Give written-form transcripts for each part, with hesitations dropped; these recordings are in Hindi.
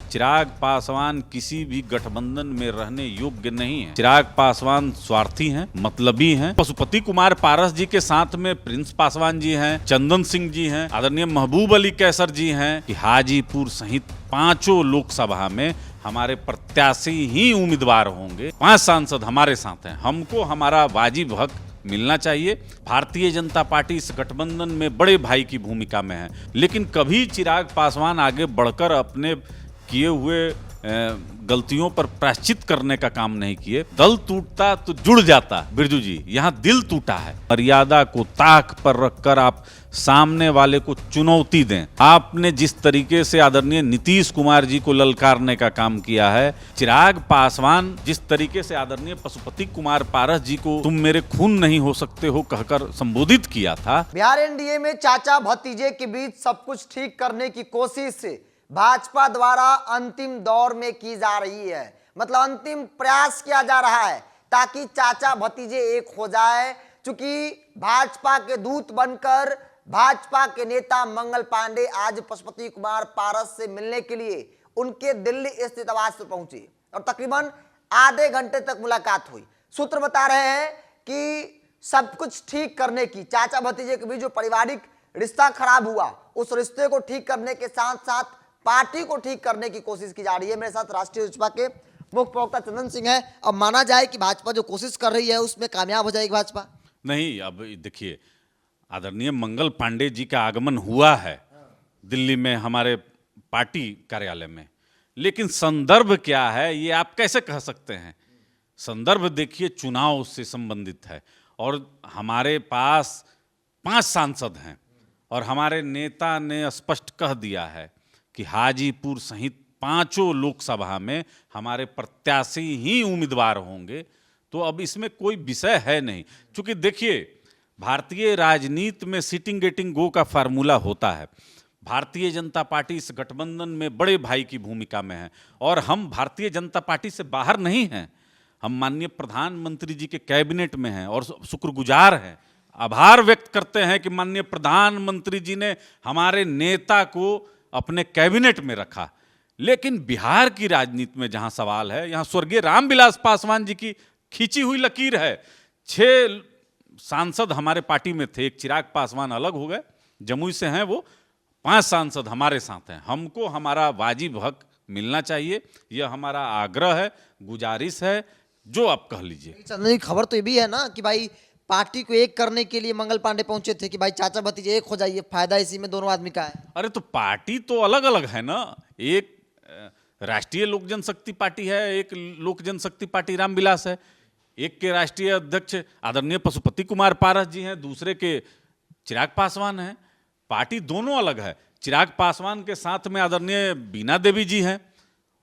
चिराग पासवान किसी भी गठबंधन में रहने योग्य नहीं है। चिराग पासवान स्वार्थी हैं, मतलबी हैं। पशुपति कुमार पारस जी के साथ में प्रिंस पासवान जी हैं, चंदन सिंह जी हैं, आदरणीय महबूब अली कैसर जी हैं कि हाजीपुर सहित 5 लोकसभा में हमारे प्रत्याशी ही उम्मीदवार होंगे। 5 सांसद हमारे साथ हैं। हमको हमारा वाजिब हक मिलना चाहिए। भारतीय जनता पार्टी इस गठबंधन में बड़े भाई की भूमिका में है, लेकिन कभी चिराग पासवान आगे बढ़कर अपने किए हुए गलतियों पर प्रायश्चित करने का काम नहीं किए। दल टूटता तो जुड़ जाता। बिरजू जी, यहाँ दिल टूटा है। मर्यादा को ताक पर रखकर आप सामने वाले को चुनौती दें। आपने जिस तरीके से आदरणीय नीतीश कुमार जी को ललकारने का काम किया है, चिराग पासवान जिस तरीके से आदरणीय पशुपति कुमार पारस जी को तुम मेरे खून नहीं हो सकते हो कहकर संबोधित किया था। बिहार एनडीए में चाचा भतीजे के बीच सब कुछ ठीक करने की कोशिश भाजपा द्वारा अंतिम दौर में की जा रही है। मतलब अंतिम प्रयास किया जा रहा है ताकि चाचा भतीजे एक हो जाए। चूंकि भाजपा के दूत बनकर भाजपा के नेता मंगल पांडे आज पशुपति कुमार पारस से मिलने के लिए उनके दिल्ली स्थित आवास पर पहुंचे और तकरीबन आधे घंटे तक मुलाकात हुई। सूत्र बता रहे हैं कि सब कुछ ठीक करने की, चाचा भतीजे के बीच जो पारिवारिक रिश्ता खराब हुआ उस रिश्ते को ठीक करने के साथ साथ पार्टी को ठीक करने की कोशिश की जा रही है। मेरे साथ राष्ट्रीय लोजपा के मुख्य प्रवक्ता चंदन सिंह है। अब माना जाए कि भाजपा जो कोशिश कर रही है उसमें कामयाब हो जाएगी भाजपा? नहीं, अब देखिए, आदरणीय मंगल पांडे जी का आगमन हुआ है दिल्ली में हमारे पार्टी कार्यालय में, लेकिन संदर्भ क्या है ये आप कैसे कह सकते हैं? संदर्भ देखिए, चुनाव से संबंधित है और हमारे पास 5 सांसद हैं और हमारे नेता ने स्पष्ट कह दिया है कि हाजीपुर सहित 5 लोकसभा में हमारे प्रत्याशी ही उम्मीदवार होंगे। तो अब इसमें कोई विषय है नहीं। क्योंकि देखिए, भारतीय राजनीति में सिटिंग गेटिंग गो का फार्मूला होता है। भारतीय जनता पार्टी इस गठबंधन में बड़े भाई की भूमिका में है और हम भारतीय जनता पार्टी से बाहर नहीं हैं। हम माननीय प्रधानमंत्री जी के कैबिनेट में हैं और शुक्रगुजार हैं, आभार व्यक्त करते हैं कि माननीय प्रधानमंत्री जी ने हमारे नेता को अपने कैबिनेट में रखा। लेकिन बिहार की राजनीति में जहां सवाल है, यहां स्वर्गीय रामविलास पासवान जी की खींची हुई लकीर है। 6 सांसद हमारे पार्टी में थे, एक चिराग पासवान अलग हो गए, जमुई से हैं वो। 5 सांसद हमारे साथ हैं। हमको हमारा वाजिब हक मिलना चाहिए, यह हमारा आग्रह है, गुजारिश है, जो आप कह लीजिए। चंदन जी, खबर तो ये भी है ना कि भाई पार्टी को एक करने के लिए मंगल पांडे पहुंचे थे कि भाई चाचा भतीजे एक हो जाइए, फायदा इसी में दोनों आदमी का है। अरे तो पार्टी तो अलग अलग है ना। एक राष्ट्रीय लोक जनशक्ति पार्टी है, एक लोक जनशक्ति पार्टी रामविलास है। एक के राष्ट्रीय अध्यक्ष आदरणीय पशुपति कुमार पारस जी हैं, दूसरे के चिराग पासवान हैं। पार्टी दोनों अलग है। चिराग पासवान के साथ में आदरणीय बीना देवी जी हैं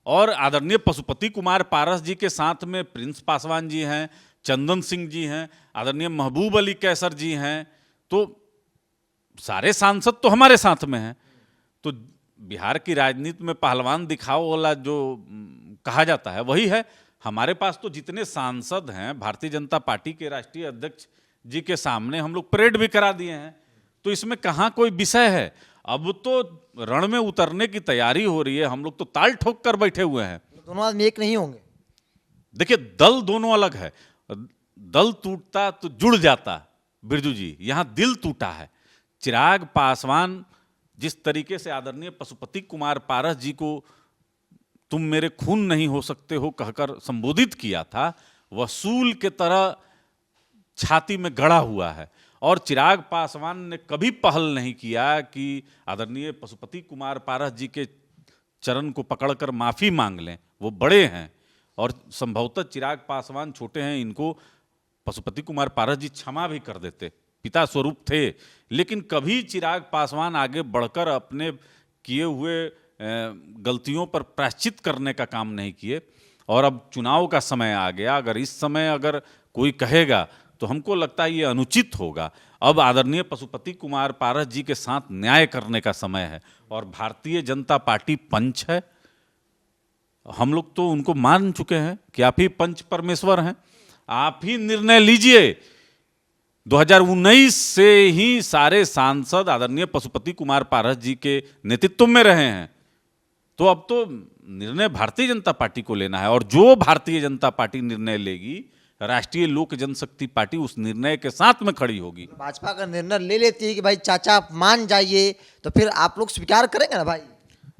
और आदरणीय पशुपति कुमार पारस जी के साथ में प्रिंस पासवान जी हैं, चंदन सिंह जी हैं, आदरणीय महबूब अली कैसर जी हैं। तो सारे सांसद तो हमारे साथ में हैं। तो बिहार की राजनीति में पहलवान दिखाओ वाला जो कहा जाता है वही है। हमारे पास तो जितने सांसद हैं, भारतीय जनता पार्टी के राष्ट्रीय अध्यक्ष जी के सामने हम लोग परेड भी करा दिए हैं। तो इसमें कहाँ कोई विषय है? अब तो रण में उतरने की तैयारी हो रही है। हम लोग तो ताल ठोक कर बैठे हुए हैं। दोनों आदमी एक नहीं होंगे। देखिए, दल दोनों अलग है। दल टूटता तो जुड़ जाता। बिरजू जी, यहाँ दिल टूटा है। चिराग पासवान जिस तरीके से आदरणीय पशुपति कुमार पारस जी को तुम मेरे खून नहीं हो सकते हो कहकर संबोधित किया था, वह सूल के तरह छाती में गड़ा हुआ है। और चिराग पासवान ने कभी पहल नहीं किया कि आदरणीय पशुपति कुमार पारस जी के चरण को पकड़कर माफी मांग लें। वो बड़े हैं और संभवतः चिराग पासवान छोटे हैं, इनको पशुपति कुमार पारस जी क्षमा भी कर देते, पिता स्वरूप थे। लेकिन कभी चिराग पासवान आगे बढ़कर अपने किए हुए गलतियों पर प्रायश्चित करने का काम नहीं किए। और अब चुनाव का समय आ गया। अगर इस समय अगर कोई कहेगा तो हमको लगता है ये अनुचित होगा। अब आदरणीय पशुपति कुमार पारस जी के साथ न्याय करने का समय है और भारतीय जनता पार्टी पंच है। हम लोग तो उनको मान चुके हैं कि आप ही पंच परमेश्वर हैं, आप ही निर्णय लीजिए। 2019 से ही सारे सांसद आदरणीय पशुपति कुमार पारस जी के नेतृत्व में रहे हैं। तो अब तो निर्णय भारतीय जनता पार्टी को लेना है, और जो भारतीय जनता पार्टी निर्णय लेगी, राष्ट्रीय लोक जनशक्ति पार्टी उस निर्णय के साथ में खड़ी होगी। भाजपा का निर्णय ले लेती है कि भाई चाचा आप मान जाइए, तो फिर आप लोग स्वीकार करेंगे ना भाई?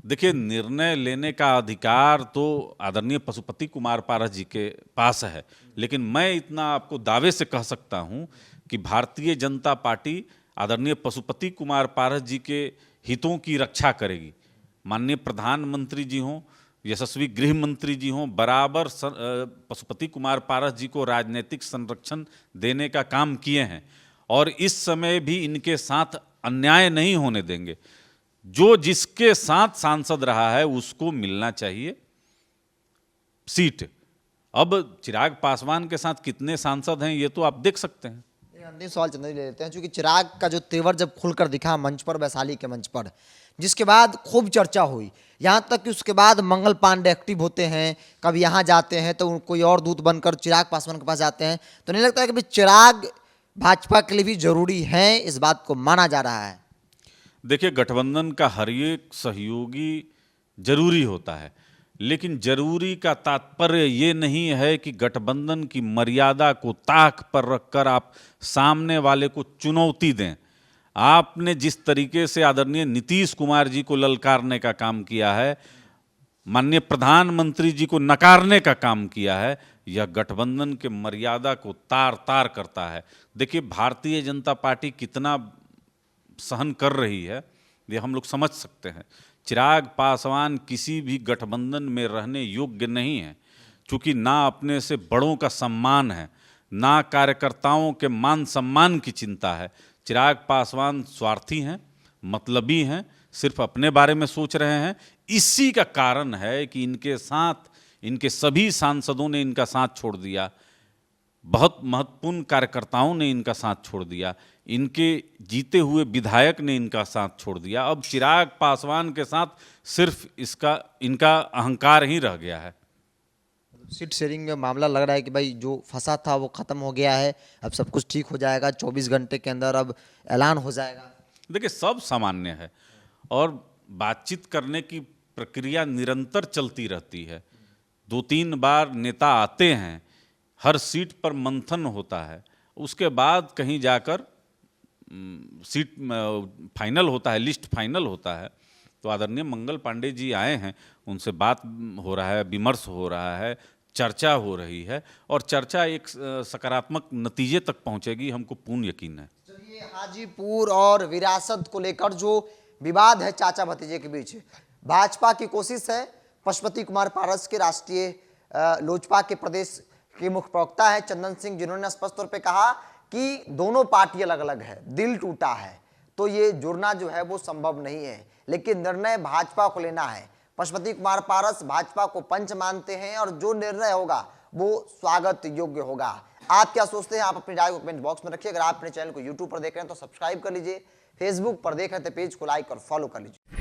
देखिए, निर्णय लेने का अधिकार तो आदरणीय पशुपति कुमार पारस जी के पास है, लेकिन मैं इतना आपको दावे से कह सकता हूं कि भारतीय जनता पार्टी आदरणीय पशुपति कुमार पारस जी के हितों की रक्षा करेगी। माननीय प्रधानमंत्री जी हों, यशस्वी गृह मंत्री जी हों, बराबर पशुपति कुमार पारस जी को राजनीतिक संरक्षण देने का काम किए हैं, और इस समय भी इनके साथ अन्याय नहीं होने देंगे। जो जिसके साथ सांसद रहा है उसको मिलना चाहिए सीट। अब चिराग पासवान के साथ कितने सांसद हैं ये तो आप देख सकते हैं। अंतिम सवाल चंद्र जी ले लेते हैं, क्योंकि चिराग का जो तेवर जब खुलकर दिखा मंच पर, वैशाली के मंच पर, जिसके बाद खूब चर्चा हुई, यहाँ तक कि उसके बाद मंगल पांडे एक्टिव होते हैं, कभी यहाँ जाते हैं तो कोई और दूत बनकर चिराग पासवान के पास जाते हैं। तो नहीं लगता है कि भाई चिराग भाजपा के लिए भी जरूरी है, इस बात को माना जा रहा है? देखिए, गठबंधन का हर एक सहयोगी जरूरी होता है, लेकिन जरूरी का तात्पर्य ये नहीं है कि गठबंधन की मर्यादा को ताक पर रखकर आप सामने वाले को चुनौती दें। आपने जिस तरीके से आदरणीय नीतीश कुमार जी को ललकारने का काम किया है, माननीय प्रधानमंत्री जी को नकारने का काम किया है, यह गठबंधन के मर्यादा को तार तार करता है। देखिए, भारतीय जनता पार्टी कितना सहन कर रही है ये हम लोग समझ सकते हैं। चिराग पासवान किसी भी गठबंधन में रहने योग्य नहीं है, क्योंकि ना अपने से बड़ों का सम्मान है, ना कार्यकर्ताओं के मान सम्मान की चिंता है। चिराग पासवान स्वार्थी हैं, मतलबी हैं, सिर्फ अपने बारे में सोच रहे हैं। इसी का कारण है कि इनके साथ इनके सभी सांसदों ने इनका साथ छोड़ दिया, बहुत महत्वपूर्ण कार्यकर्ताओं ने इनका साथ छोड़ दिया, इनके जीते हुए विधायक ने इनका साथ छोड़ दिया। अब चिराग पासवान के साथ सिर्फ इनका अहंकार ही रह गया है। सीट शेयरिंग में मामला लग रहा है कि भाई जो फंसा था वो खत्म हो गया है, अब सब कुछ ठीक हो जाएगा, 24 घंटे के अंदर अब ऐलान हो जाएगा। देखिए, सब सामान्य है और बातचीत करने की प्रक्रिया निरंतर चलती रहती है। 2-3 बार नेता आते हैं, हर सीट पर मंथन होता है, उसके बाद कहीं जाकर सीट फाइनल होता है, लिस्ट फाइनल होता है। तो आदरणीय मंगल पांडे जी आए हैं, उनसे बात हो रहा है, विमर्श हो रहा है, चर्चा हो रही है, और चर्चा एक सकारात्मक नतीजे तक पहुंचेगी, हमको पूर्ण यकीन है। चलिए, हाजीपुर और विरासत को लेकर जो विवाद है चाचा भतीजे के बीच, भाजपा की कोशिश है, पशुपति कुमार पारस के राष्ट्रीय लोजपा के प्रदेश के मुख्य प्रवक्ता है चंदन सिंह, जिन्होंने स्पष्ट तौर पे कहा कि दोनों पार्टी अलग अलग है, दिल टूटा है, तो ये जुड़ना जो है वो संभव नहीं है, लेकिन निर्णय भाजपा को लेना है। पशुपति कुमार पारस भाजपा को पंच मानते हैं और जो निर्णय होगा वो स्वागत योग्य होगा। आप क्या सोचते हैं? आप अपनी राय को कमेंट बॉक्स में रखिए। अगर आप अपने चैनल को यूट्यूब पर देख रहे हैं तो सब्सक्राइब कर लीजिए, फेसबुक पर देख रहे हैं तो पेज को लाइक और फॉलो कर लीजिए।